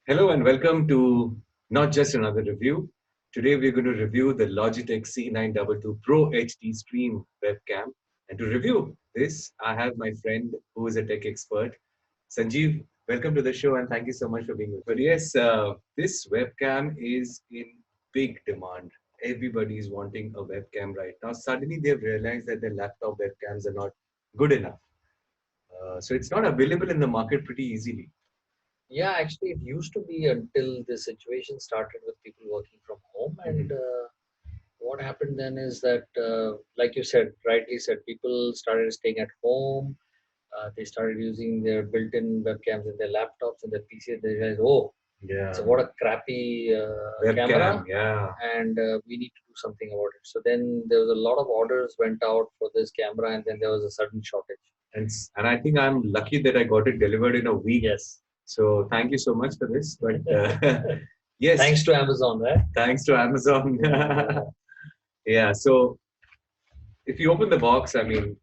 Hello and welcome to not just another review. Today we're going to review the Logitech C922 Pro HD Stream webcam. And to review this, I have my friend who is a tech expert, Sanjeev. Welcome to the show and thank you so much for being with us. But yes, this webcam is in big demand. Everybody is wanting a webcam right now. Suddenly they've realized that their laptop webcams are not good enough. So it's not available in the market pretty easily. Yeah, actually, it used to be until the situation started with people working from home. And what happened then is that, like you said, rightly said, people started staying at home. They started using their built-in webcams in their laptops and their PC. They realized, oh, Yeah. so what a crappy Webcam, camera, yeah. and we need to do something about it. So then there was a lot of orders went out for this camera, and then there was a sudden shortage. And I think I'm lucky that I got it delivered in a week. Yes. So thank you so much for this. But yes, Thanks to Amazon, right? thanks to Amazon. Yeah. So if you open the box, I mean,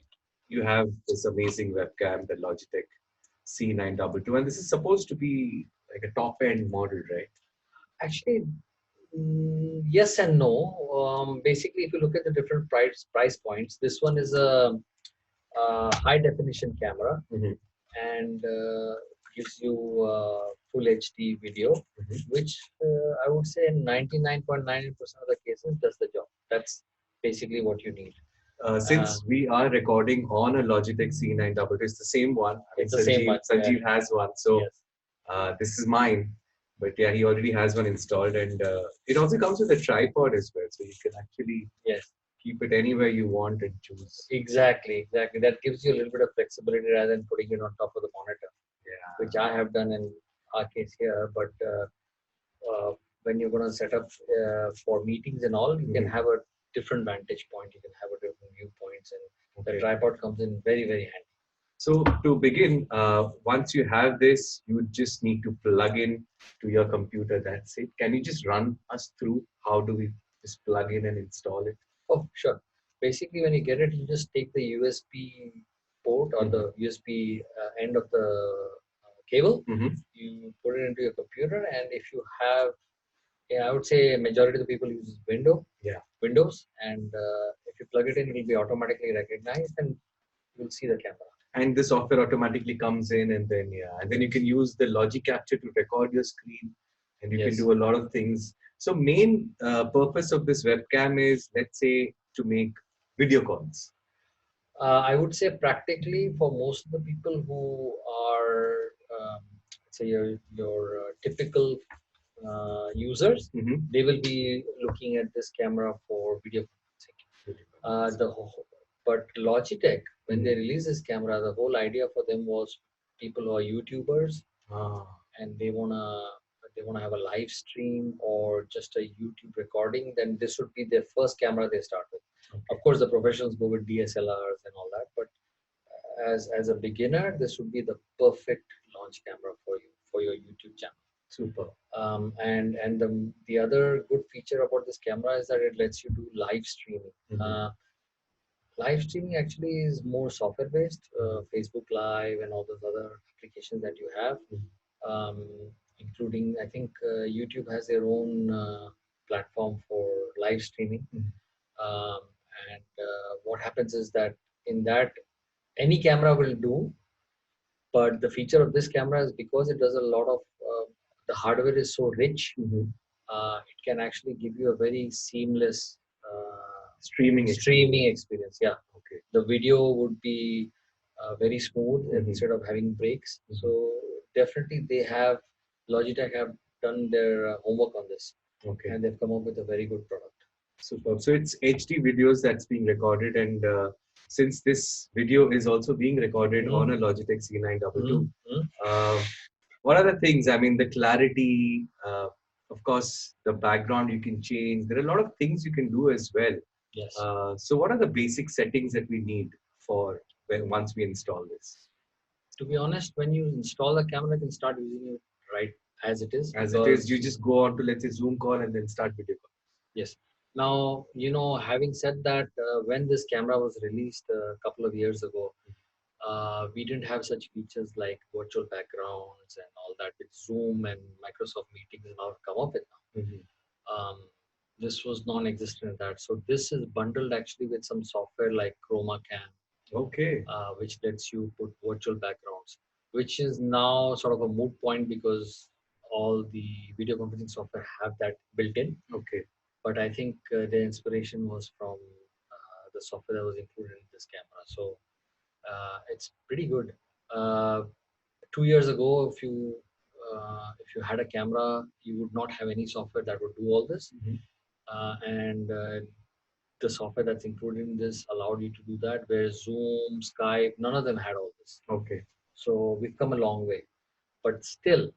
you have this amazing webcam, the Logitech C922, and this is supposed to be like a top end model, right? Actually, yes and no. Basically, if you look at the different price points, this one is a high definition camera, and gives you full HD video, which I would say in 99.9% of the cases does the job. That's basically what you need. Since we are recording on a Logitech C922, it's the same one. I mean, It's the same one. Sanjeev has one. So Yes. this is mine. But yeah, he already has one installed, and it also comes with a tripod as well, so you can actually Yes. keep it anywhere you want and choose. Exactly. That gives you a little bit of flexibility rather than putting it on top of the monitor, Yeah. which I have done in our case here. But when you're going to set up for meetings and all, you can have a different vantage point. You can have a different viewpoints, and the tripod comes in very, very handy. So to begin, once you have this, you just need to plug in to your computer. That's it. Can you just run us through how do we just plug in and install it? Oh, sure. Basically, when you get it, you just take the USB port or the USB end of the cable. You put it into your computer, and if you have, I would say majority of the people use Windows, and if you plug it in, it will be automatically recognized, and you'll see the camera. And the software automatically comes in, and then and then you can use the Logic Capture to record your screen, and you can do a lot of things. So main purpose of this webcam is, let's say, to make video calls. I would say practically for most of the people who are, say your typical users, they will be looking at this camera for video conferencing. But Logitech, when they released this camera, the whole idea for them was people who are YouTubers, and they wanna have a live stream or just a YouTube recording. Then this would be their first camera they start with. Of course, the professionals go with DSLRs and all that, but as a beginner, this would be the perfect launch camera for your YouTube channel. Super. And the other good feature about this camera is that it lets you do live streaming. Live streaming actually is more software based, Facebook Live and all those other applications that you have, including I think YouTube has their own platform for live streaming. Um, and what happens is that in that any camera will do, but the feature of this camera is because it does a lot of the hardware is so rich, it can actually give you a very seamless streaming experience. Yeah. Okay. The video would be very smooth instead of having breaks. So definitely Logitech have done their homework on this. Okay. And they've come up with a very good product. Superb. So it's HD videos that's being recorded, and since this video is also being recorded on a Logitech C922, what are the things? I mean, the clarity, of course, the background you can change. There are a lot of things you can do as well. Yes. So what are the basic settings that we need for once we install this? To be honest, when you install the camera, you can start using it right as it is. As it is, you just go on to, let's say, Zoom call and then start video call. Yes. Now, having said that, when this camera was released a couple of years ago, We didn't have such features like virtual backgrounds and all that with Zoom and Microsoft Meetings and all come up with now. Um, this was non-existent at that. So this is bundled actually with some software like Chroma Cam, Okay. which lets you put virtual backgrounds, which is now sort of a moot point because all the video conferencing software have that built in. Okay. But I think the inspiration was from the software that was included in this camera. So it's pretty good. 2 years ago, if you had a camera, you would not have any software that would do all this. And the software that's included in this allowed you to do that, where Zoom, Skype, none of them had all this. Okay. So we've come a long way. But still,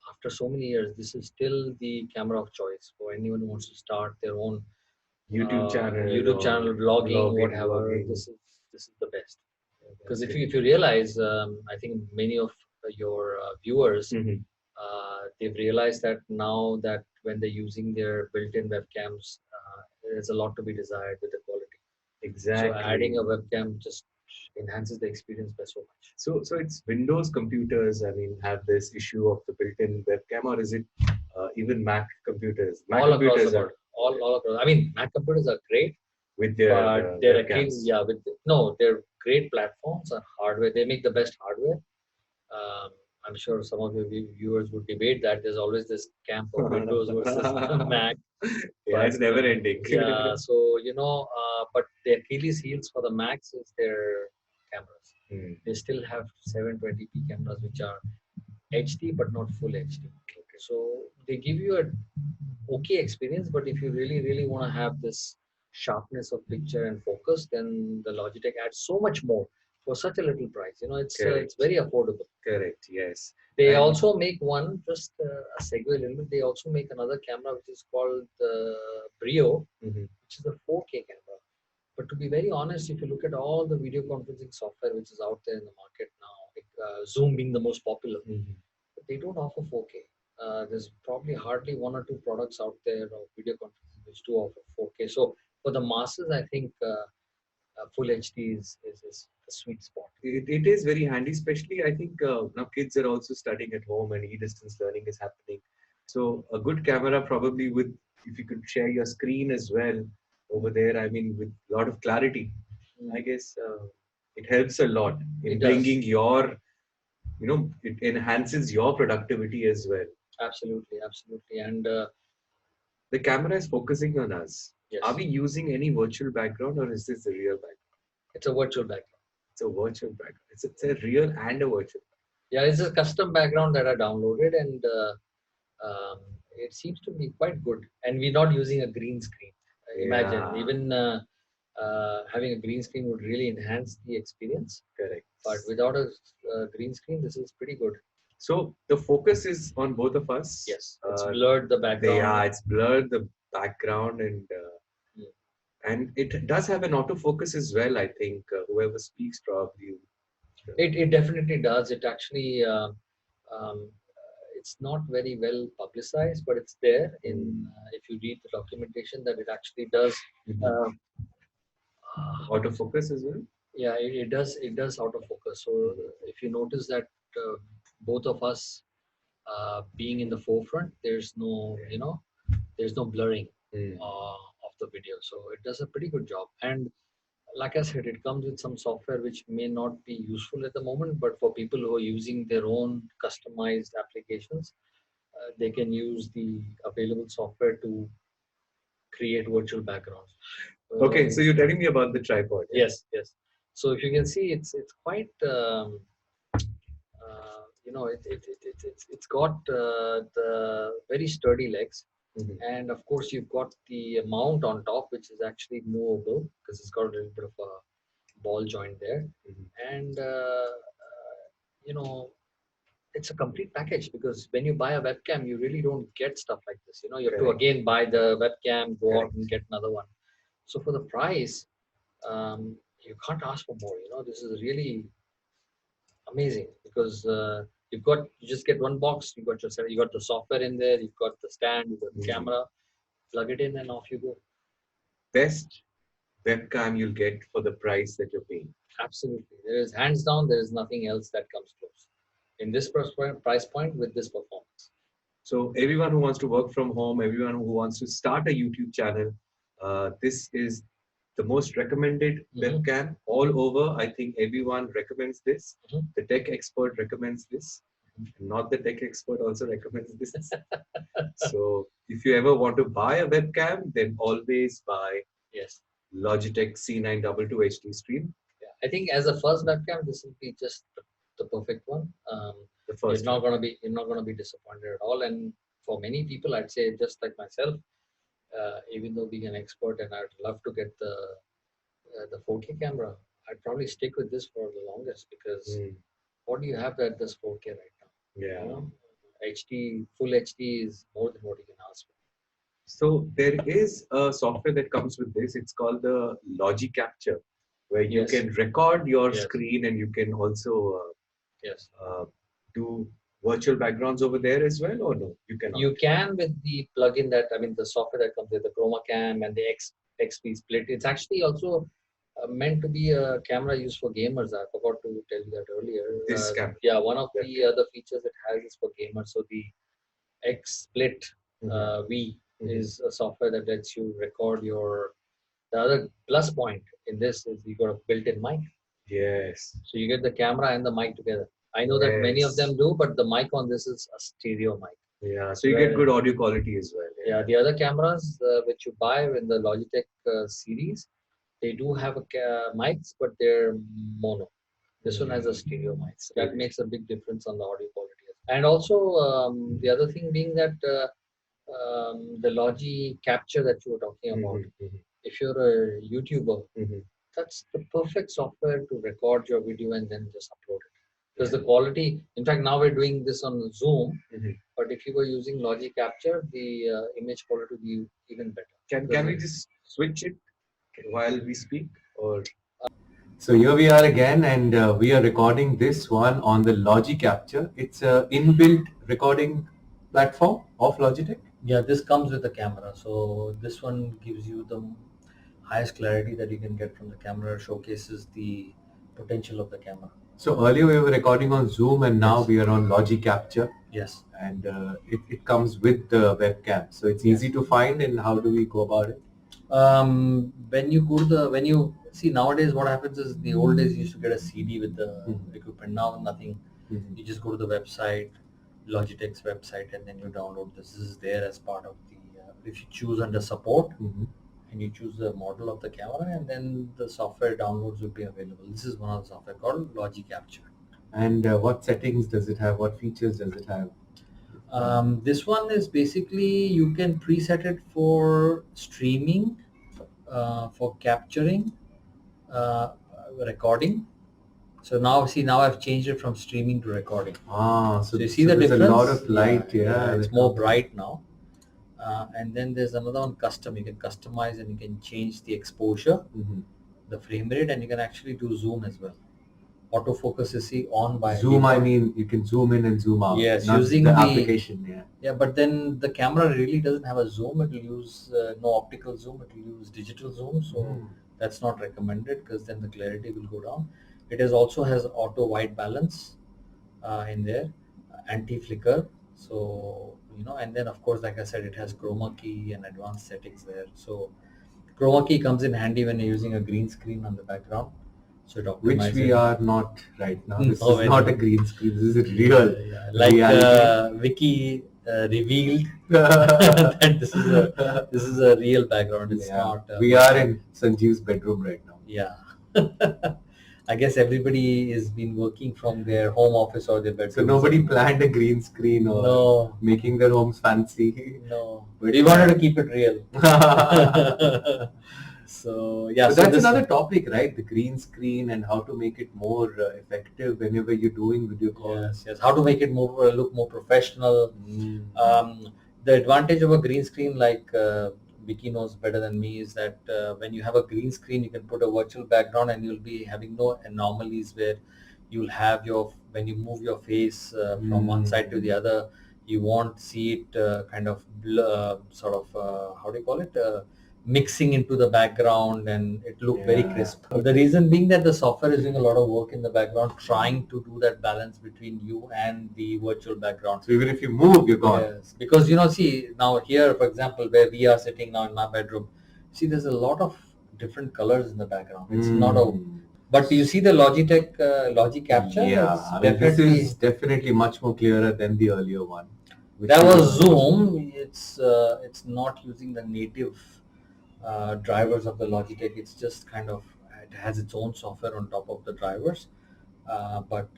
after so many years, this is still the camera of choice for anyone who wants to start their own YouTube channel, vlogging, whatever. vlogging. This is the best. Because if you realize, I think many of your viewers, they've realized that now that when they're using their built-in webcams, there's a lot to be desired with the quality. Exactly. So adding a webcam just enhances the experience by so much. So it's Windows computers, I mean, have this issue of the built-in webcam, or is it even Mac computers? Mac all computers across the world. All across. I mean, Mac computers are great. With their but they're webcams. They're great platforms and hardware. They make the best hardware. I'm sure some of your viewers would debate that. There's always this camp of Windows versus Mac. Yeah, it's never ending. Yeah, so but the Achilles heels for the Macs is their cameras. They still have 720p cameras, which are HD but not full HD. Okay. So they give you a okay experience, but if you really want to have this sharpness of picture and focus, then the Logitech adds so much more for such a little price. It's very affordable. Correct. Yes. They also make one, just a segue a little bit. They also make another camera which is called the Brio, which is a 4K camera. But to be very honest, if you look at all the video conferencing software which is out there in the market now, like Zoom being the most popular, they don't offer 4K. There's probably hardly one or two products out there of video conferencing which do offer 4K. So for the masses, I think full HD is the sweet spot. It is very handy, especially I think now kids are also studying at home and e-distance learning is happening. So a good camera probably with, if you could share your screen as well over there, I mean, with a lot of clarity, I guess it helps a lot in bringing your, it enhances your productivity as well. Absolutely. And the camera is focusing on us. Yes. Are we using any virtual background, or is this a real background? It's a virtual background. It's a virtual background. It's a real and a virtual. Yeah, it's a custom background that I downloaded, and it seems to be quite good. And we're not using a green screen. Imagine, even having a green screen would really enhance the experience. Correct. But without a green screen, this is pretty good. So the focus is on both of us. Yes, it's blurred the background. Yeah, it's blurred the background, and it does have an autofocus as well. I think whoever speaks probably. It definitely does. It actually it's not very well publicized, but it's there. If you read the documentation, that it actually does autofocus as well. Yeah, it does autofocus. So if you notice that both of us being in the forefront, there's no blurring of the video. So it does a pretty good job. And like I said, it comes with some software which may not be useful at the moment, but for people who are using their own customized applications, they can use the available software to create virtual backgrounds. Okay, so you're telling me about the tripod. Yes. So if you can see, it's quite it's got the very sturdy legs, and of course you've got the mount on top, which is actually movable because it's got a little bit of a ball joint there, and it's a complete package, because when you buy a webcam, you really don't get stuff like this. You have to again buy the webcam, go out and get another one. So for the price, you can't ask for more. This is really amazing, because you just get one box. You got the software in there. You've got the stand. You've got the camera. Plug it in, and off you go. webcam you'll get for the price that you're paying. Absolutely. There is hands down, there is nothing else that comes close in this price point with this performance. So everyone who wants to work from home, everyone who wants to start a YouTube channel, this is the most recommended webcam all over. I think everyone recommends this. The tech expert recommends this. Not the tech expert also recommends this. So if you ever want to buy a webcam, then always buy Logitech C922 HD Stream. Yeah, I think as a first webcam, this will be just the perfect one. The first you're not gonna be disappointed at all. And for many people, I'd say just like myself, even though being an expert and I'd love to get the 4K camera, I'd probably stick with this for the longest because what do you have that does 4K right now? Yeah. You know, HD, full HD is more than what you can ask for. So there is a software that comes with this. It's called the Logi Capture, where you can record your screen and you can also do virtual backgrounds over there as well, or no? You cannot. You can with the plugin the software that comes with the Chroma Cam and the XP split. It's actually also meant to be a camera used for gamers. I forgot to tell you that earlier. This camera. Yeah, one of the other features it has is for gamers. So the X Split V is a software that lets you record your. The other plus point in this is you got a built-in mic. Yes. So you get the camera and the mic together. I know that many of them do, but the mic on this is a stereo mic. Yeah, so you get good audio quality as well. Yeah, the other cameras which you buy in the Logitech series, they do have mics, but they're mono. This one has a stereo mic. So that makes a big difference on the audio quality. And also the other thing being that the Logi Capture that you were talking about, if you're a YouTuber, that's the perfect software to record your video and then just upload it. Because the quality, in fact, now we're doing this on Zoom, but if you were using Logi Capture, the image quality would be even better. Can we just switch it while we speak? Or so here we are again, and we are recording this one on the Logi Capture. It's an inbuilt recording platform of Logitech. Yeah, this comes with the camera. So this one gives you the highest clarity that you can get from the camera, showcases the potential of the camera. So earlier we were recording on Zoom, and now we are on Logi Capture. Yes. And it comes with the webcam. So it's easy to find, and how do we go about it? When you see nowadays what happens is the old days you used to get a CD with the equipment. Now nothing. You just go to the website, Logitech's website, and then you download this. This is there as part of the if you choose under support and you choose the model of the camera, and then the software downloads will be available. This is one of the software called Logi Capture. And what settings does it have? What features does it have? This one is basically you can preset it for streaming, for capturing, recording. So now I've changed it from streaming to recording. So you see the difference? There's a lot of light. Yeah, it's more bright now. And then there's another one, custom. You can customize and you can change the exposure, the frame rate, and you can actually do zoom as well. Autofocus is on by zoom. I mean, you can zoom in and zoom out. Yes, using the application. Yeah, but then the camera really doesn't have a zoom. It will use no optical zoom. It will use digital zoom. So that's not recommended because then the clarity will go down. It also has auto white balance in there, anti-flicker. So and then of course, like I said, it has chroma key and advanced settings there. So chroma key comes in handy when you're using a green screen on the background. So which we are not right now. This is not a green screen. This is real. Like Vicky revealed that this is a real background. It's not. We are in Sanjeev's bedroom right now. Yeah. I guess everybody has been working from their home office or their bedroom. So nobody planned a green screen or making their homes fancy. No. We wanted to keep it real. So that's another topic, right? The green screen and how to make it more effective whenever you're doing video calls. Yes. How to make it look more professional. The advantage of a green screen, like Vicky knows better than me, is that when you have a green screen, you can put a virtual background and you'll be having no anomalies where you'll have when you move your face from one side to the other, you won't see it kind of blur, how do you call it? mixing into the background, and it looked very crisp. The reason being that the software is doing a lot of work in the background, trying to do that balance between you and the virtual background. So even if you move, you're gone. Yes, because see now here, for example, where we are sitting now in my bedroom, see there's a lot of different colors in the background. It's not a, but you see the Logitech Logi Capture. Yeah, I mean, this is definitely much more clearer than the earlier one. That was zoom. It's not using the native drivers of the Logitech. It's just kind of, it has its own software on top of the drivers. But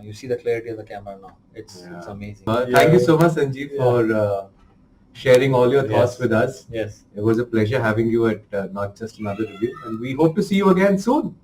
you see the clarity of the camera now. It's amazing. Thank you so much, Sanjeev, for sharing all your thoughts with us. Yes. It was a pleasure having you at Not Just Another Review, and we hope to see you again soon.